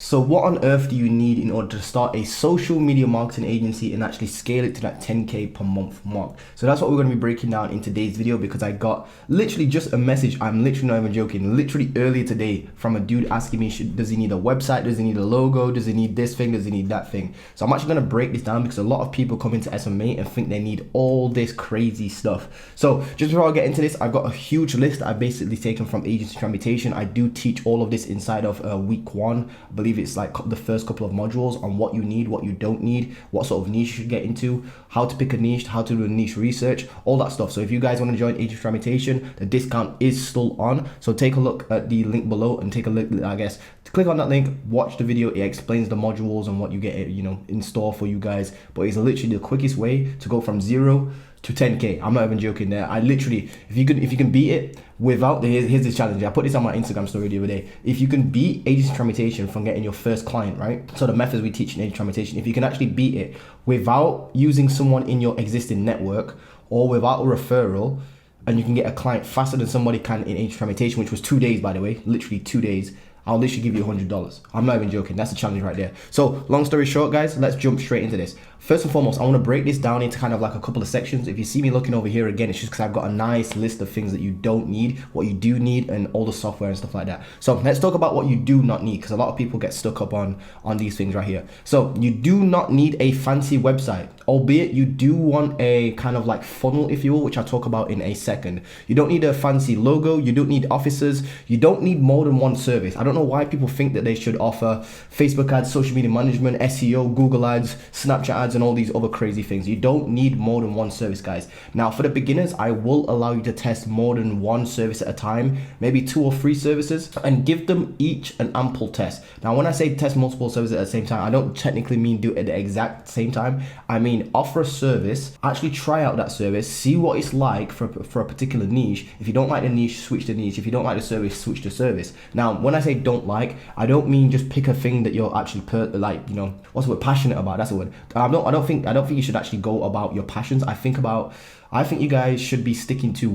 So what on earth do you need in order to start a social media marketing agency and actually scale it to that 10K per month mark? So that's what we're going to be breaking down in today's video, because I got literally just a message, I'm literally not even joking, literally earlier today from a dude asking me, does he need a website, does he need a logo, does he need this thing, does he need that thing? So I'm actually going to break this down because a lot of people come into SMMA and think they need all this crazy stuff. So just before I get into this, I've got a huge list I've basically taken from Agency Transmutation. I do teach all of this inside of week one. I believe it's like the first couple of modules on what you need, what you don't need, what sort of niche you should get into, how to pick a niche, how to do a niche research, all that stuff. So if you guys want to join Agency Transmutation, the discount is still on. So take a look at the link below and take a look, I guess, click on that link, watch the video. It explains the modules and what you get, in store for you guys. But it's literally the quickest way to go from 0 to 10K. I'm not even joking there. I literally, if you can beat it without here's the challenge. I put this on my Instagram story the other day. If you can beat Agency Transmutation from getting your first client, right? So the methods we teach in Agency Transmutation, if you can actually beat it without using someone in your existing network or without a referral, and you can get a client faster than somebody can in Agency Transmutation, which was 2 days, by the way, literally 2 days, I'll literally give you $100. I'm not even joking. That's a challenge right there. So long story short, guys, let's jump straight into this. First and foremost, I want to break this down into kind of like a couple of sections. If you see me looking over here again, it's just because I've got a nice list of things that you don't need, what you do need, and all the software and stuff like that. So let's talk about what you do not need, because a lot of people get stuck up on these things right here. So you do not need a fancy website, albeit you do want a kind of like funnel, if you will, which I'll talk about in a second. You don't need a fancy logo. You don't need offices. You don't need more than one service. I don't know why people think that they should offer Facebook ads, social media management, SEO, Google ads, Snapchat ads, and all these other crazy things. You don't need more than one service, guys. Now, for the beginners, I will allow you to test more than one service at a time, maybe 2 or 3 services, and give them each an ample test. Now, when I say test multiple services at the same time, I don't technically mean do it at the exact same time. I mean, offer a service, actually try out that service, see what it's like for a particular niche. If you don't like the niche, switch the niche. If you don't like the service, switch the service. Now, when I say don't like, I don't mean just pick a thing that you're actually what's the word, passionate about. That's the word. I don't think you should actually go about your passions. I think you guys should be sticking to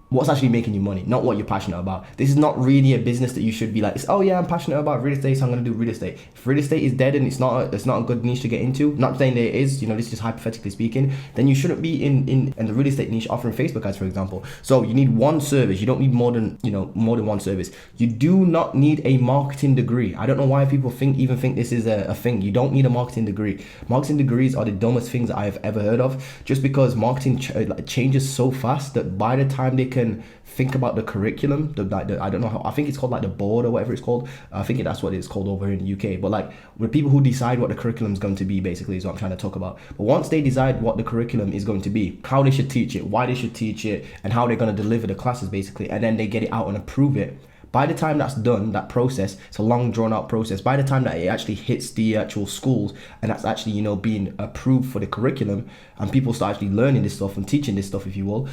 what's actually making you money, not what you're passionate about. This is not really a business that you should be like, oh yeah, I'm passionate about real estate, so I'm going to do real estate. If real estate is dead and it's not a good niche to get into, not saying that it is, this is just hypothetically speaking, then you shouldn't be in the real estate niche offering Facebook ads, for example. So you need one service. You don't need more than one service. You do not need a marketing degree. I don't know why people think this is a thing. You don't need a marketing degree. Marketing degrees are the dumbest things that I have ever heard of, just because marketing changes so fast that by the time they can think about the curriculum, I don't know how, I think it's called like the board or whatever it's called. I think that's what it's called over in the UK. But like, with people who decide what the curriculum is going to be, basically, is what I'm trying to talk about. But once they decide what the curriculum is going to be, how they should teach it, why they should teach it, and how they're going to deliver the classes, basically, and then they get it out and approve it. By the time that's done, that process, it's a long drawn out process. By the time that it actually hits the actual schools and that's actually, being approved for the curriculum, and people start actually learning this stuff and teaching this stuff, if you will,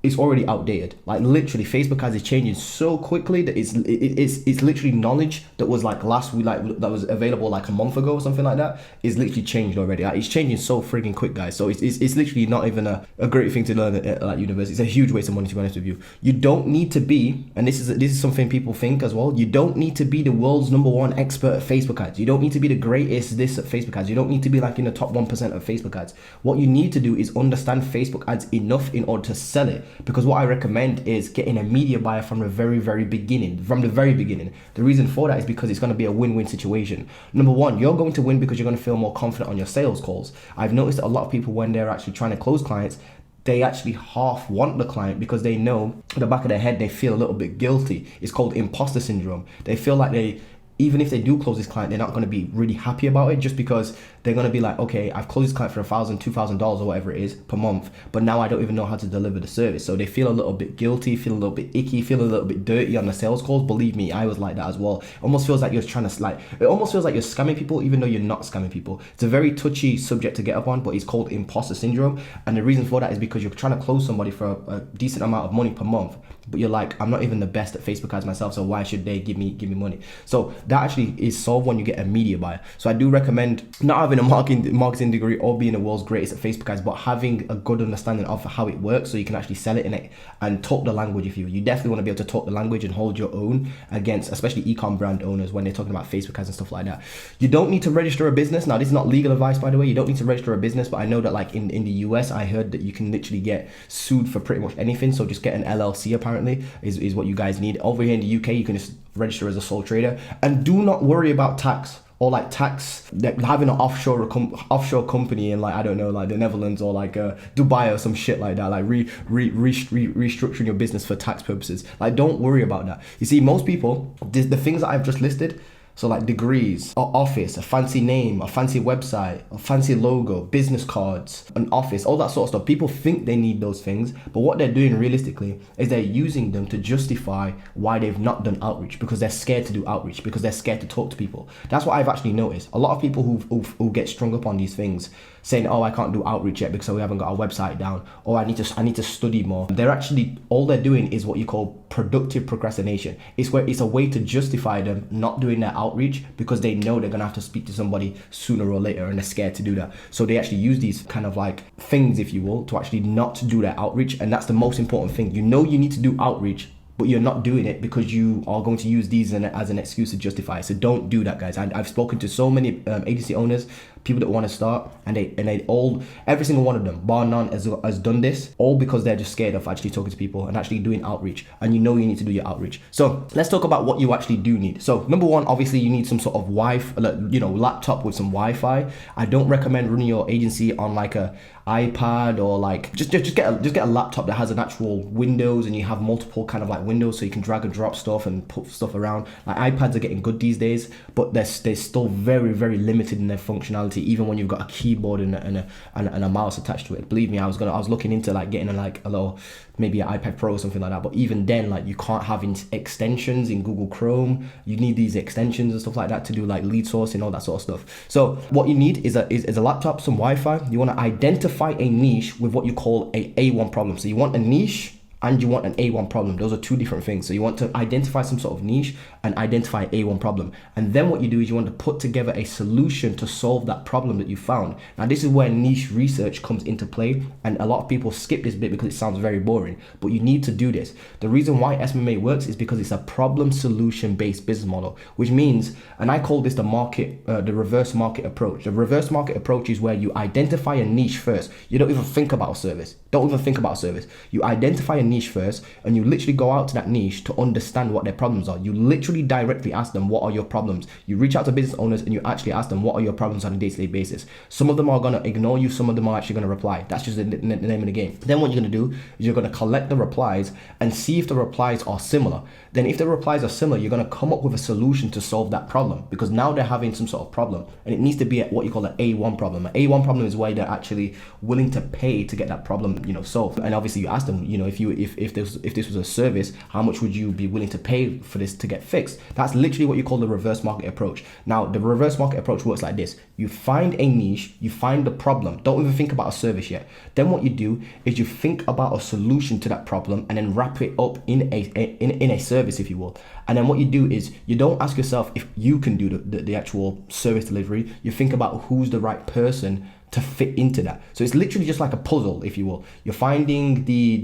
it's already outdated. Like, literally, Facebook ads is changing so quickly that it's literally knowledge that was like last week, like that was available like a month ago or something like that, is literally changed already. Like, it's changing so freaking quick, guys. So it's literally not even a great thing to learn at university. It's a huge waste of money, to be honest with you. You don't need to be, and this is something people think as well, you don't need to be the world's #1 expert at Facebook ads. You don't need to be the greatest this at Facebook ads. You don't need to be like in the top 1% of Facebook ads. What you need to do is understand Facebook ads enough in order to sell it. Because what I recommend is getting a media buyer from the very, very beginning. The reason for that is because it's going to be a win-win situation. Number one, you're going to win because you're going to feel more confident on your sales calls. I've noticed that a lot of people, when they're actually trying to close clients, they actually half want the client because they know in the back of their head, they feel a little bit guilty. It's called imposter syndrome. They feel like even if they do close this client, they're not going to be really happy about it, just because they're going to be like, okay, I've closed this client for $1,000, $2,000 or whatever it is per month, but now I don't even know how to deliver the service. So they feel a little bit guilty, feel a little bit icky, feel a little bit dirty on the sales calls. Believe me, I was like that as well. It almost feels like you're scamming people, even though you're not scamming people. It's a very touchy subject to get up on, but it's called imposter syndrome. And the reason for that is because you're trying to close somebody for a decent amount of money per month, but you're like, I'm not even the best at Facebook ads myself, so why should they give me money? So that actually is solved when you get a media buyer. So I do recommend not having a marketing degree or being the world's greatest at Facebook ads, but having a good understanding of how it works so you can actually sell it in it and talk the language. If you definitely want to be able to talk the language and hold your own against especially e-com brand owners when they're talking about Facebook ads and stuff like that. You don't need to register a business. Now, this is not legal advice, by the way. You don't need to register a business, but I know that like in the US, I heard that you can literally get sued for pretty much anything. So just get an LLC apparently is what you guys need. Over here in the UK, you can just register as a sole trader, and do not worry about tax or like tax, having an offshore company in like, I don't know, like the Netherlands or like Dubai or some shit like that, like restructuring your business for tax purposes. Like, don't worry about that. You see, most people, the things that I've just listed, so like degrees, office, a fancy name, a fancy website, a fancy logo, business cards, an office, all that sort of stuff. People think they need those things, but what they're doing realistically is they're using them to justify why they've not done outreach, because they're scared to do outreach, because they're scared to talk to people. That's what I've actually noticed. A lot of people who get strung up on these things, saying, oh, I can't do outreach yet because we haven't got our website down, or I need to study more. They're actually, all they're doing is what you call productive procrastination. It's a way to justify them not doing their outreach because they know they're gonna have to speak to somebody sooner or later and they're scared to do that. So they actually use these kind of like things, if you will, to actually not do their outreach. And that's the most important thing. You know you need to do outreach, but you're not doing it because you are going to use these as an excuse to justify it. So don't do that, guys. I've spoken to so many agency owners, people that want to start, and they all, every single one of them, bar none, has done this, all because they're just scared of actually talking to people and actually doing outreach. And you know you need to do your outreach. So let's talk about what you actually do need. So number one, obviously you need some sort of laptop with some Wi-Fi. I don't recommend running your agency on like a iPad or like just get a laptop that has an actual Windows and you have multiple kind of like windows so you can drag and drop stuff and put stuff around. Like iPads are getting good these days, but they're still very, very limited in their functionality, even when you've got a keyboard and a mouse attached to it. Believe me, I was looking into like getting a little, maybe an iPad Pro or something like that, but even then, like, you can't have extensions in Google Chrome. You need these extensions and stuff like that to do like lead sourcing, all that sort of stuff. So what you need is a laptop, some Wi-Fi. You want to identify a niche with what you call a A1 problem. So you want a niche and you want an A1 problem. Those are two different things. So you want to identify some sort of niche and identify an A1 problem. And then what you do is you want to put together a solution to solve that problem that you found. Now, this is where niche research comes into play. And a lot of people skip this bit because it sounds very boring, but you need to do this. The reason why SMMA works is because it's a problem solution based business model, which means, and I call this the reverse market approach. The reverse market approach is where you identify a niche first. You don't even think about a service. Don't even think about a service. You identify a niche first, and you literally go out to that niche to understand what their problems are. You literally directly ask them, what are your problems? You reach out to business owners and you actually ask them, what are your problems on a day-to-day basis? Some of them are going to ignore you, some of them are actually going to reply. That's just the name of the game. Then what you're going to do is you're going to collect the replies and see if the replies are similar. Then if the replies are similar, you're going to come up with a solution to solve that problem, because now they're having some sort of problem and it needs to be what you call an A1 problem. An A1 problem is why they're actually willing to pay to get that problem, solved. And obviously you ask them, if this was a service, how much would you be willing to pay for this to get fixed? That's literally what you call the reverse market approach. Now, the reverse market approach works like this. You find a niche, you find the problem. Don't even think about a service yet. Then what you do is you think about a solution to that problem and then wrap it up in a service, if you will. And then what you do is you don't ask yourself if you can do the actual service delivery. You think about who's the right person to fit into that. So it's literally just like a puzzle, if you will. You're finding the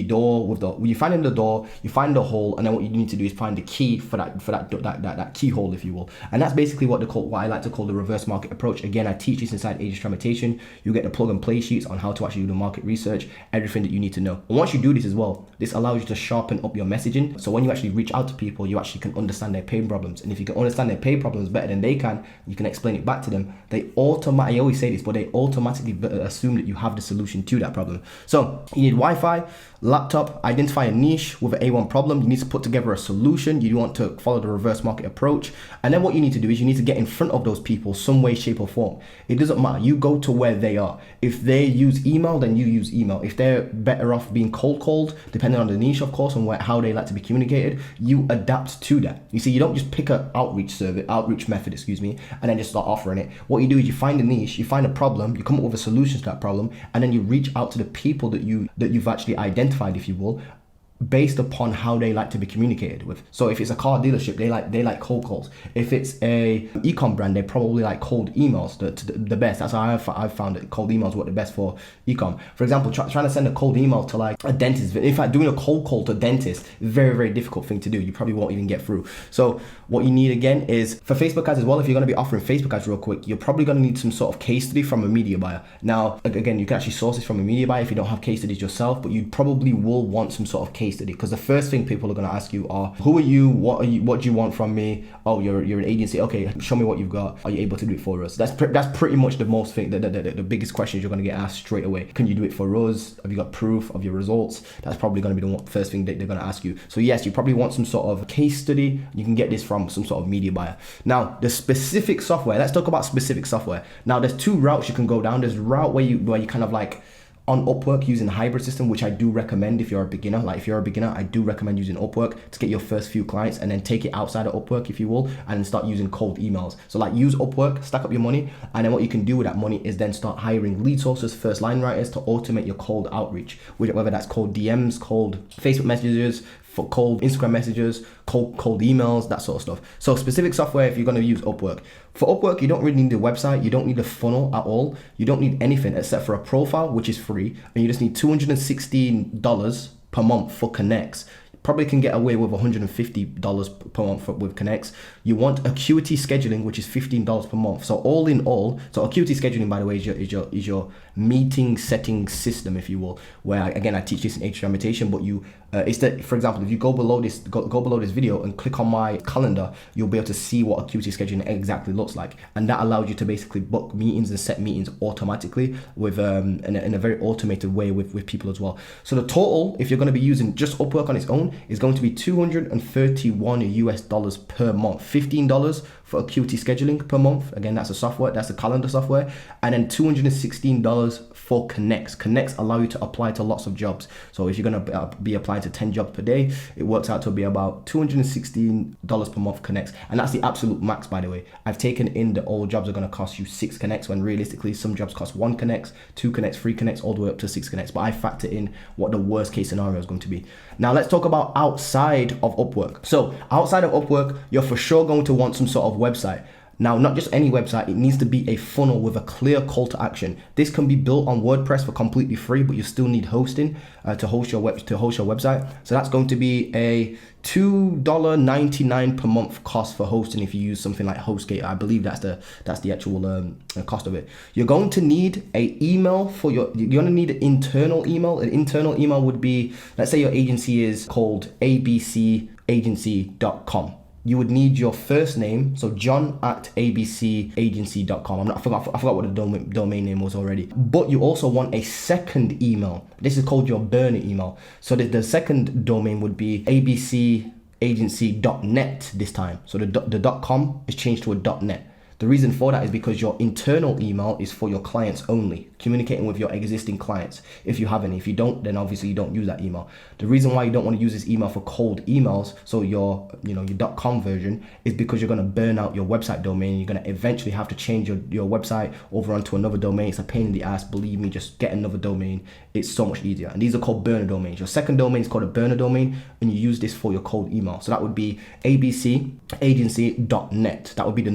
door you find the door, you find the hole, and then what you need to do is find the key for that keyhole, if you will. And that's basically what I like to call the reverse market approach. Again, I teach this inside Transmutation. You get the plug and play sheets on how to actually do the market research, everything that you need to know. And once you do this as well, this allows you to sharpen up your messaging. So when you actually reach out to people, you actually can understand their pain problems. And if you can understand their pain problems better than they can, you can explain it back to them. I always say this, but they automatically assume that you have the solution to that problem. So you need Wi-Fi, laptop, identify a niche with an A1 problem. You need to put together a solution. You want to follow the reverse market approach. And then what you need to do is you need to get in front of those people some way, shape or form. It doesn't matter. You go to where they are. If they use email, then you use email. If they're better off being cold, depending on the niche, of course, and how they like to be communicated, you adapt to that. You see, you don't just pick an outreach method, and then just start offering it. What you do is you find a niche, you find a problem, you come up with a solution to that problem, and then you reach out to the people that you've actually identified, if you will, based upon how they like to be communicated with. So if it's a car dealership, they like cold calls. If it's a e-com brand, they probably like cold emails the best. That's how I've found it. Cold emails work the best for e-com. For example, trying to send a cold email to like a dentist. In fact, doing a cold call to a dentist, very, very difficult thing to do. You probably won't even get through. So what you need again is for Facebook ads as well. If you're going to be offering Facebook ads real quick, you're probably going to need some sort of case study from a media buyer. Now, again, you can actually source this from a media buyer if you don't have case studies yourself, but you probably will want some sort of case study, because the first thing people are going to ask you are, who are you? What do you want from me? Oh, you're an agency. Okay, show me what you've got. Are you able to do it for us? That's pretty much the most thing, the biggest questions you're going to get asked straight away. Can you do it for us? Have you got proof of your results? That's probably going to be the first thing that they're going to ask you. So yes, you probably want some sort of case study. You can get this from some sort of media buyer. Now, the specific software, let's talk about specific software. Now, there's two routes you can go down. There's a route where you kind of like on Upwork using the hybrid system, which I do recommend if you're a beginner. Like if you're a beginner, I do recommend using Upwork to get your first few clients, and then take it outside of Upwork, if you will, and then start using cold emails. So like use Upwork, stack up your money, and then what you can do with that money is then start hiring lead sources, first line writers to automate your cold outreach, whether that's cold DMs, cold Facebook messages, for cold Instagram messages, cold emails, that sort of stuff. So specific software, if you're going to use Upwork. For Upwork, you don't really need a website. You don't need a funnel at all. You don't need anything except for a profile, which is free. And you just need $216 per month for connects. Probably can get away with $150 per month with connects. You want Acuity scheduling, which is $15 per month. So all in all, so Acuity scheduling, by the way, is your meeting setting system, if you will. Where I teach this in Transmutation, but it's that, for example, if you go below this video and click on my calendar, you'll be able to see what Acuity scheduling exactly looks like, and that allows you to basically book meetings and set meetings automatically with in a very automated way with people as well. So the total, if you're going to be using just Upwork on its own, is going to be $231 per month. $15 for Acuity scheduling per month. Again, that's a software, that's a calendar software. And then $216 for Connects. Connects allow you to apply to lots of jobs. So if you're going to be applying to 10 jobs per day, it works out to be about $216 per month Connects. And that's the absolute max, by the way. I've taken in that all jobs are going to cost you 6 Connects, when realistically some jobs cost 1 Connects, 2 Connects, 3 Connects, all the way up to 6 Connects. But I factor in what the worst case scenario is going to be. Now let's talk about outside of Upwork. So outside of Upwork, you're for sure going to want some sort of website. Now, not just any website, it needs to be a funnel with a clear call to action. This can be built on WordPress for completely free, but you still need hosting to host your website. So that's going to be a $2.99 per month cost for hosting if you use something like HostGator. I believe that's the actual cost of it. You're going to need an email you're going to need an internal email. An internal email would be, let's say your agency is called abcagency.com. You would need your first name, so john@abcagency.com. I forgot what the domain name was already. But you also want a second email. This is called your burner email. So the second domain would be abcagency.net this time. So the .com is changed to a .net. The reason for that is because your internal email is for your clients only, communicating with your existing clients, if you have any. If you don't, then obviously you don't use that email. The reason why you don't want to use this email for cold emails, so your .com version, is because you're going to burn out your website domain. You're going to eventually have to change your website over onto another domain. It's a pain in the ass. Believe me, just get another domain. It's so much easier. And these are called burner domains. Your second domain is called a burner domain, and you use this for your cold email. So that would be abcagency.net. That would be the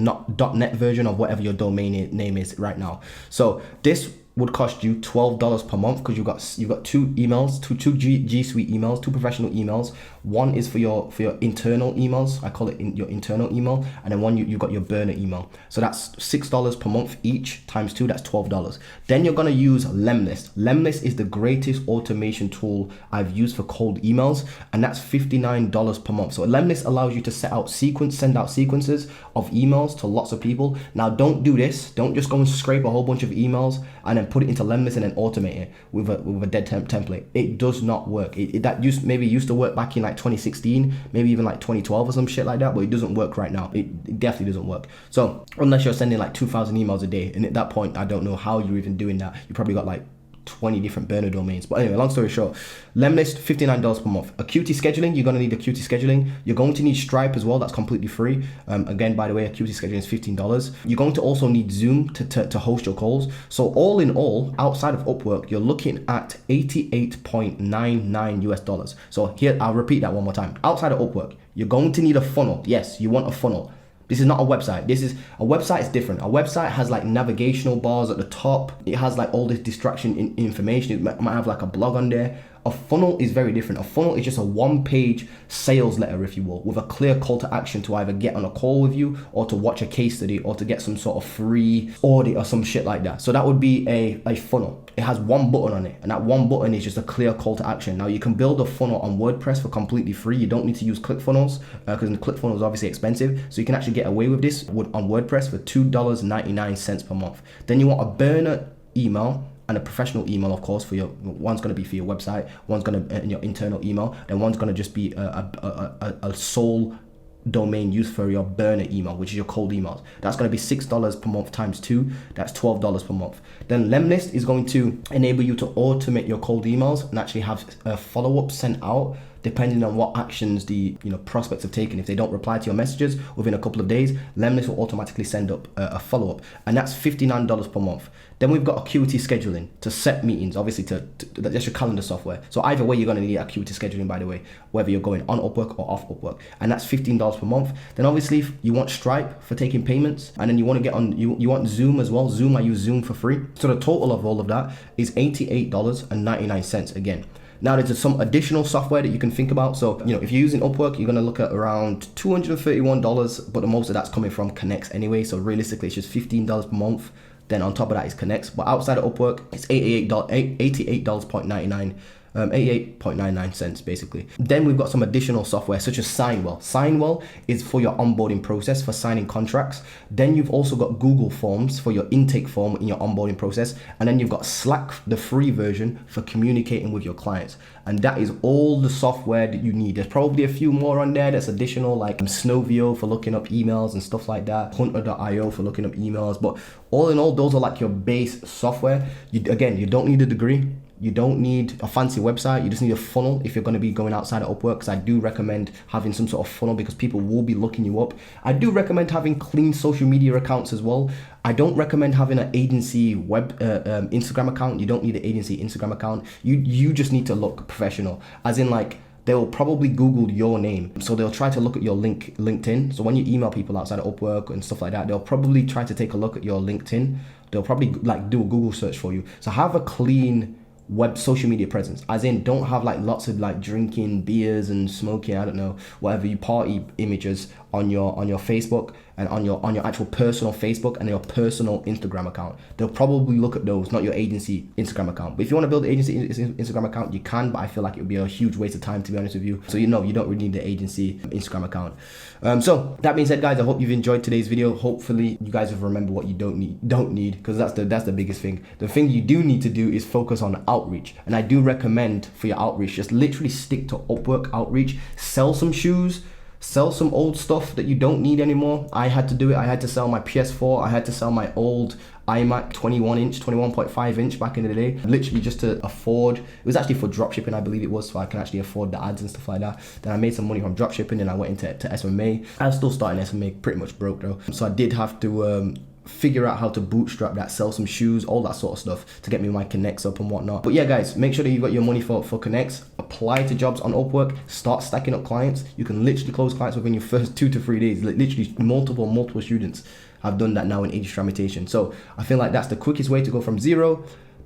.net version of whatever your domain name is right now. So this would cost you $12 per month, because you've got 2 emails, two G Suite emails, 2 professional emails. One is for your internal emails. I call it your internal email, and then one you've got your burner email. So that's $6 per month each, times 2, that's $12. Then you're gonna use Lemlist. Lemlist is the greatest automation tool I've used for cold emails, and that's $59 per month. So Lemlist allows you to send out sequences of emails to lots of people. Now don't do this. Don't just go and scrape a whole bunch of emails and then put it into Lemlist and then automate it with a dead template. It does not work. That used to work back in like 2016, maybe even like 2012 or some shit like that, but it doesn't work right now. It definitely doesn't work. So unless you're sending like 2,000 emails a day, and at that point, I don't know how you're even doing that. You probably got like 20 different burner domains. But anyway, long story short, Lemlist, $59 per month. Acuity scheduling, you're going to need Acuity scheduling. You're going to need Stripe as well. That's completely free. Again, by the way, Acuity scheduling is $15. You're going to also need Zoom to host your calls. So all in all, outside of Upwork, you're looking at $88.99 US. So here, I'll repeat that one more time. Outside of Upwork, you're going to need a funnel. Yes, you want a funnel. This is not a website. This is a website is different. A website has like navigational bars at the top. It has like all this distraction information. It might have like a blog on there. A funnel is very different. A funnel is just a one-page sales letter, if you will, with a clear call to action to either get on a call with you or to watch a case study or to get some sort of free audit or some shit like that. So that would be a funnel. It has one button on it, and that one button is just a clear call to action. Now you can build a funnel on WordPress for completely free. You don't need to use ClickFunnels because ClickFunnels is obviously expensive. So you can actually get away with this on WordPress for $2.99 per month. Then you want a burner email and a professional email, of course, for your, one's going to be for your website, one's going to your internal email, then one's going to just be a sole domain used for your burner email, which is your cold emails. That's going to be $6 per month times 2. That's $12 per month. Then Lemlist is going to enable you to automate your cold emails and actually have a follow-up sent out depending on what actions the prospects have taken. If they don't reply to your messages within a couple of days, Lemlist will automatically send up a follow-up, and that's $59 per month. Then we've got Acuity scheduling to set meetings, obviously that's your calendar software. So either way, you're going to need Acuity scheduling, by the way, whether you're going on Upwork or off Upwork, and that's $15 per month. Then obviously you want Stripe for taking payments, and then you want to get on, you want Zoom as well. Zoom, I use Zoom for free. So the total of all of that is $88.99 again. Now there's some additional software that you can think about. So, if you're using Upwork, you're gonna look at around $231, but the most of that's coming from Connects anyway. So realistically, it's just $15 per month. Then on top of that is Connects. But outside of Upwork, it's $88.99. 88.99 cents basically. Then we've got some additional software such as Signwell. Signwell is for your onboarding process for signing contracts. Then you've also got Google Forms for your intake form in your onboarding process. And then you've got Slack, the free version, for communicating with your clients. And that is all the software that you need. There's probably a few more on there that's additional, like Snowvio for looking up emails and stuff like that, Hunter.io for looking up emails. But all in all, those are like your base software. You don't need a degree. You don't need a fancy website. You just need a funnel if you're going to be going outside of Upwork, because I do recommend having some sort of funnel because people will be looking you up. I do recommend having clean social media accounts as well. I don't recommend having an agency Instagram account. You don't need an agency Instagram account. You just need to look professional, as in like, they'll probably Google your name. So they'll try to look at your LinkedIn. So when you email people outside of Upwork and stuff like that, they'll probably try to take a look at your LinkedIn. They'll probably like do a Google search for you. So have a clean web social media presence, as in don't have like lots of like drinking beers and smoking, I don't know, whatever, you party images on your Facebook and on your actual personal Facebook and your personal Instagram account. They'll probably look at those, not your agency Instagram account. But if you want to build an agency Instagram account, you can, but I feel like it would be a huge waste of time, to be honest with you. So you don't really need the agency Instagram account. So that being said, guys, I hope you've enjoyed today's video. Hopefully you guys have remembered what you don't need, because that's the biggest thing. The thing you do need to do is focus on outreach. And I do recommend for your outreach, just literally stick to Upwork outreach. Sell some shoes, sell some old stuff that you don't need anymore. I had to do it. I had to sell my PS4. I had to sell my old iMac 21.5 inch back in the day, literally just to afford. It was actually for dropshipping, I believe it was, so I can actually afford the ads and stuff like that. Then I made some money from dropshipping, and I went into SMMA. I was still starting SMMA, pretty much broke though. So I did have to figure out how to bootstrap that, sell some shoes, all that sort of stuff to get me my connects up and whatnot. But yeah, guys, make sure that you've got your money for connects. Apply to jobs on Upwork, start stacking up clients. You can literally close clients within your first 2 to 3 days. Literally multiple students have done that now in Agency Transmutation. So I feel like that's the quickest way to go from 0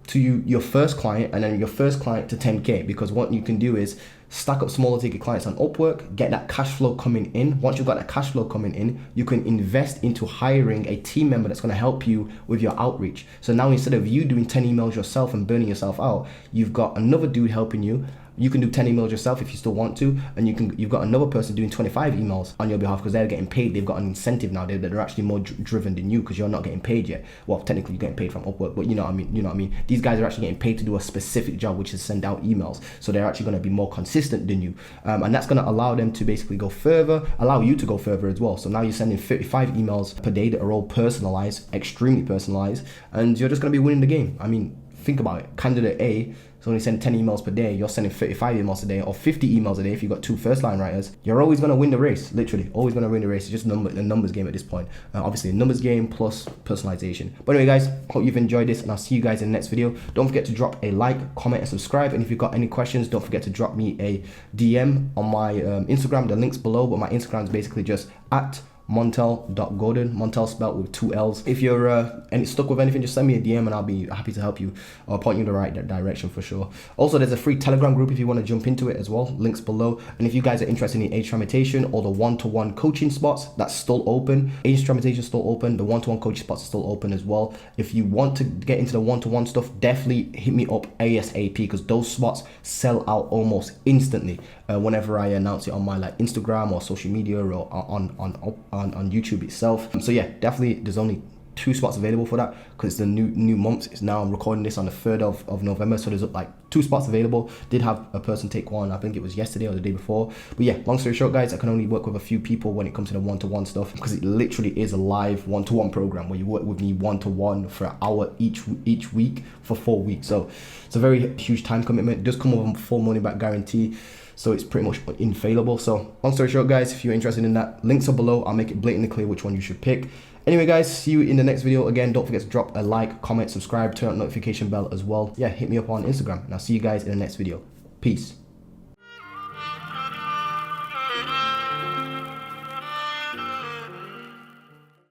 to your first client, and then your first client to 10K, because what you can do is stack up smaller ticket clients on Upwork, get that cash flow coming in. Once you've got that cash flow coming in, you can invest into hiring a team member that's going to help you with your outreach. So now instead of you doing 10 emails yourself and burning yourself out, you've got another dude helping you. You can do 10 emails yourself if you still want to, and you've got another person doing 25 emails on your behalf, because they're getting paid. They've got an incentive now. They're actually more driven than you, because you're not getting paid yet. Well, technically you're getting paid from Upwork, but you know what I mean. These guys are actually getting paid to do a specific job, which is send out emails. So they're actually going to be more consistent than you, and that's going to allow them to basically go further, allow you to go further as well. So now you're sending 35 emails per day that are all personalized, extremely personalized, and you're just going to be winning the game. I mean, think about it. Candidate A is only sending 10 emails per day. You're sending 35 emails a day or 50 emails a day if you've got 2 first-line writers. You're always going to win the race, literally. Always going to win the race. It's just a numbers game at this point. Obviously, a numbers game plus personalization. But anyway, guys, hope you've enjoyed this, and I'll see you guys in the next video. Don't forget to drop a like, comment, and subscribe. And if you've got any questions, don't forget to drop me a DM on my Instagram. The link's below, but my Instagram is basically just at montel.gordon, montel spelled with 2 L's. If you're and stuck with anything, just send me a DM and I'll be happy to help you or point you in the right direction for sure. Also, there's a free Telegram group if you want to jump into it as well. Links below. And if you guys are interested in age transmutation or the one-to-one coaching spots, that's still open. Age transmutation is still open. The one-to-one coaching spots are still open as well. If you want to get into the one-to-one stuff, definitely hit me up ASAP, because those spots sell out almost instantly whenever I announce it on my like Instagram or social media or on YouTube itself. So yeah, definitely there's only 2 spots available for that because it's the new month. It's now, I'm recording this on the 3rd of November, so there's like 2 spots available. Did have a person take one, I think it was yesterday or the day before. But yeah, long story short, guys, I can only work with a few people when it comes to the one-to-one stuff, because it literally is a live one-to-one program where you work with me one-to-one for an hour each week for 4 weeks. So it's a very huge time commitment. It does come with a full money back guarantee, so it's pretty much infallible. So long story short, guys, if you're interested in that, links are below. I'll make it blatantly clear which one you should pick. Anyway, guys, see you in the next video. Again, don't forget to drop a like, comment, subscribe, turn on notification bell as well. Yeah, hit me up on Instagram, and I'll see you guys in the next video. Peace.